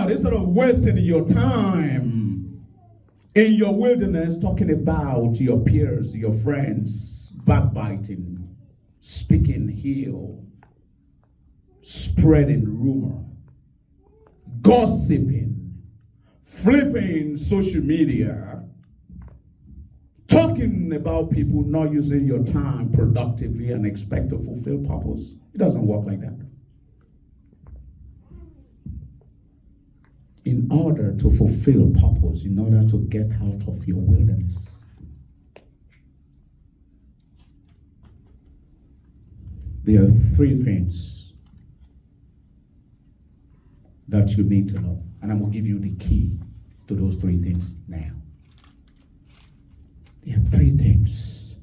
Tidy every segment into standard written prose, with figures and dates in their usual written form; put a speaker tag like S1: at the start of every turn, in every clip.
S1: God, instead of wasting your time in your wilderness talking about your peers, your friends, backbiting, speaking ill, spreading rumor, gossiping, flipping social media, talking about people not using your time productively and expect to fulfill purpose. It doesn't work like that. In order to fulfill purpose, in order to get out of your wilderness, there are three things that you need to know. And I'm going to give you the key to those three things now. There are three things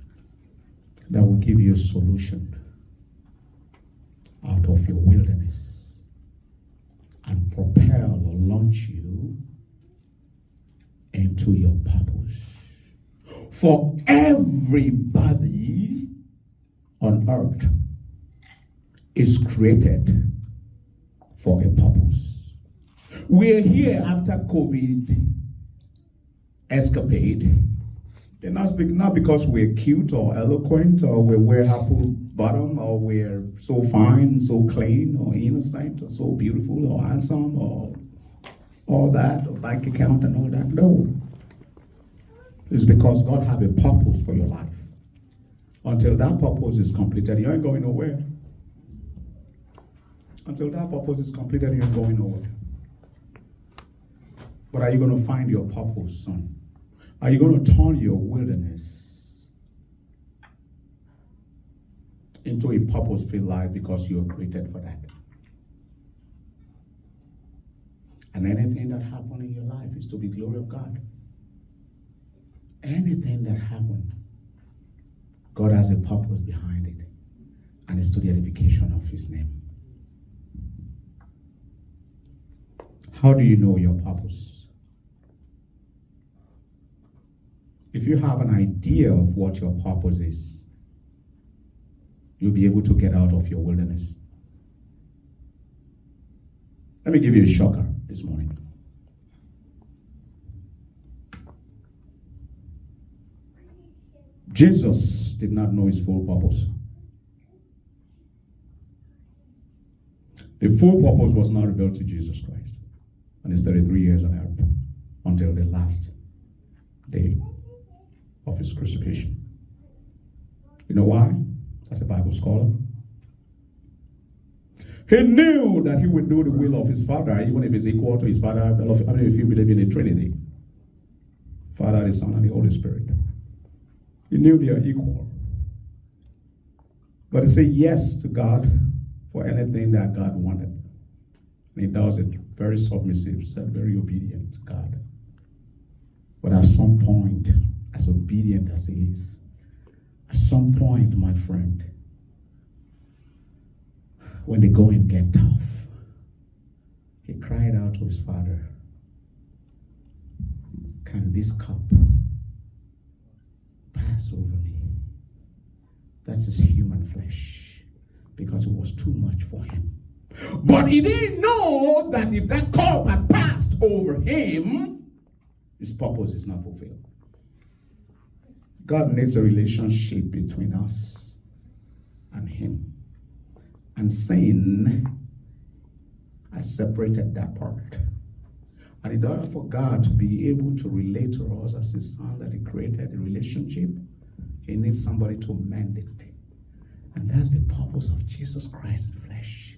S1: that will give you a solution out of your wilderness and propel or launch you into your purpose. For everybody on earth is created for a purpose. We're here after COVID escapade. They're not because we're cute or eloquent or we wear apple bottom or we're so fine, so clean or innocent or so beautiful or handsome or all that, or bank account and all that. No. It's because God has a purpose for your life. Until that purpose is completed, you ain't going nowhere. Until that purpose is completed, you ain't going nowhere. But are you going to find your purpose, son? Are you going to turn your wilderness into a purpose-filled life because you are created for that? And anything that happens in your life is to the glory of God. Anything that happens, God has a purpose behind it, and it's to the edification of His name. How do you know your purpose? If you have an idea of what your purpose is, you'll be able to get out of your wilderness. Let me give you a shocker this morning. Jesus did not know his full purpose. The full purpose was not revealed to Jesus Christ on his 33 years on earth until the last day of his crucifixion. You know why? As a Bible scholar, he knew that he would do the will of his Father, even if it's equal to his Father. I mean, if you believe in the Trinity, Father, the Son, and the Holy Spirit, he knew they are equal. But he said yes to God for anything that God wanted. And he does it very submissive, very obedient to God. But at some point, as obedient as he is, at some point, my friend, when the going get tough, he cried out to his Father, "Can this cup pass over me?" That's his human flesh, because it was too much for him. But he didn't know that if that cup had passed over him, his purpose is not fulfilled. God needs a relationship between us and him. And sin has separated that part. And in order for God to be able to relate to us as his son that he created a relationship, he needs somebody to mend it. And that's the purpose of Jesus Christ in flesh.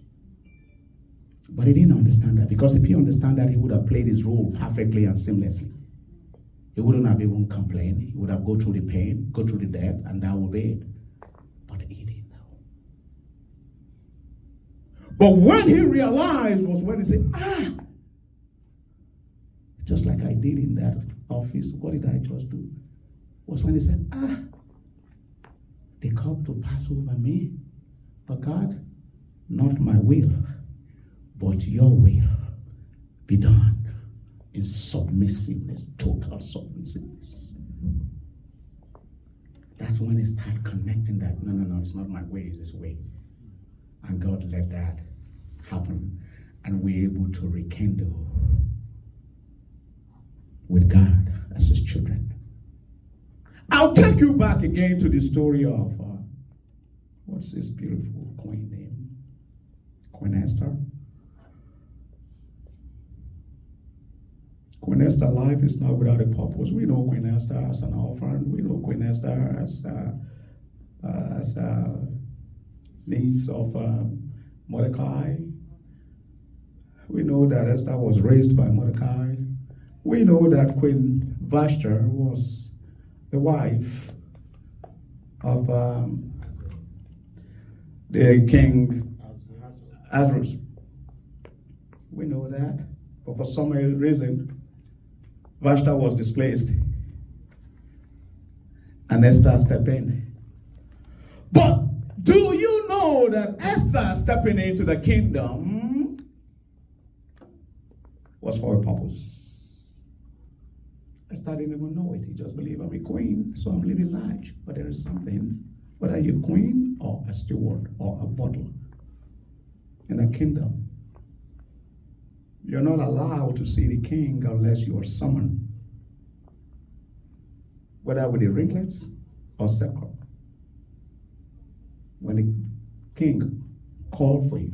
S1: But he didn't understand that, because if he understood that, he would have played his role perfectly and seamlessly. He wouldn't have even complained. He would have go through the pain, go through the death, and that would be it. But he didn't know. But when he realized was when he said, just like I did in that office, what did I just do? Was when he said, the cup to pass over me, but God, not my will, but your will be done. In submissiveness, total submissiveness. That's when it started connecting that, no, it's not my way, it's his way. And God let that happen. and we're able to rekindle with God as his children. I'll take you back again to the story of what's this beautiful queen name? Queen Esther. Queen Esther's life is not without a purpose. We know Queen Esther as an orphan. We know Queen Esther as niece of Mordecai. We know that Esther was raised by Mordecai. We know that Queen Vashti was the wife of the king Ahasuerus. We know that, but for some reason, Vashti was displaced, and Esther stepped in. But do you know that Esther stepping into the kingdom was for a purpose? Esther didn't even know it. He just believed I'm a queen, so I'm living large. But there is something, whether you're a queen or a steward or a butler in a kingdom, you're not allowed to see the king unless you are summoned, whether with the ringlets or scepter. When the king called for you,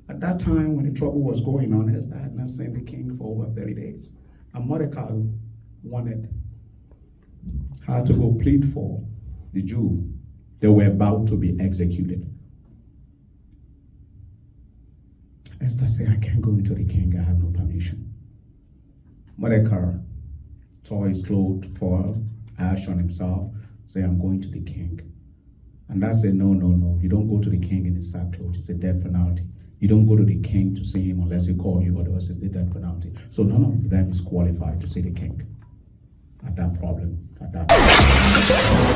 S1: at that time when the trouble was going on, Esther had not seen the king for over 30 days. And Mordecai wanted her to go plead for the Jew. They were about to be executed. Esther said, I can't go into the king, I have no permission. Mordecai tore his clothes, poured ash on himself, said, I'm going to the king. And that said, no, you don't go to the king in his sackcloth, it's a death penalty. You don't go to the king to see him unless he call you, otherwise it's a death penalty. So none of them is qualified to see the king at that problem, at that time.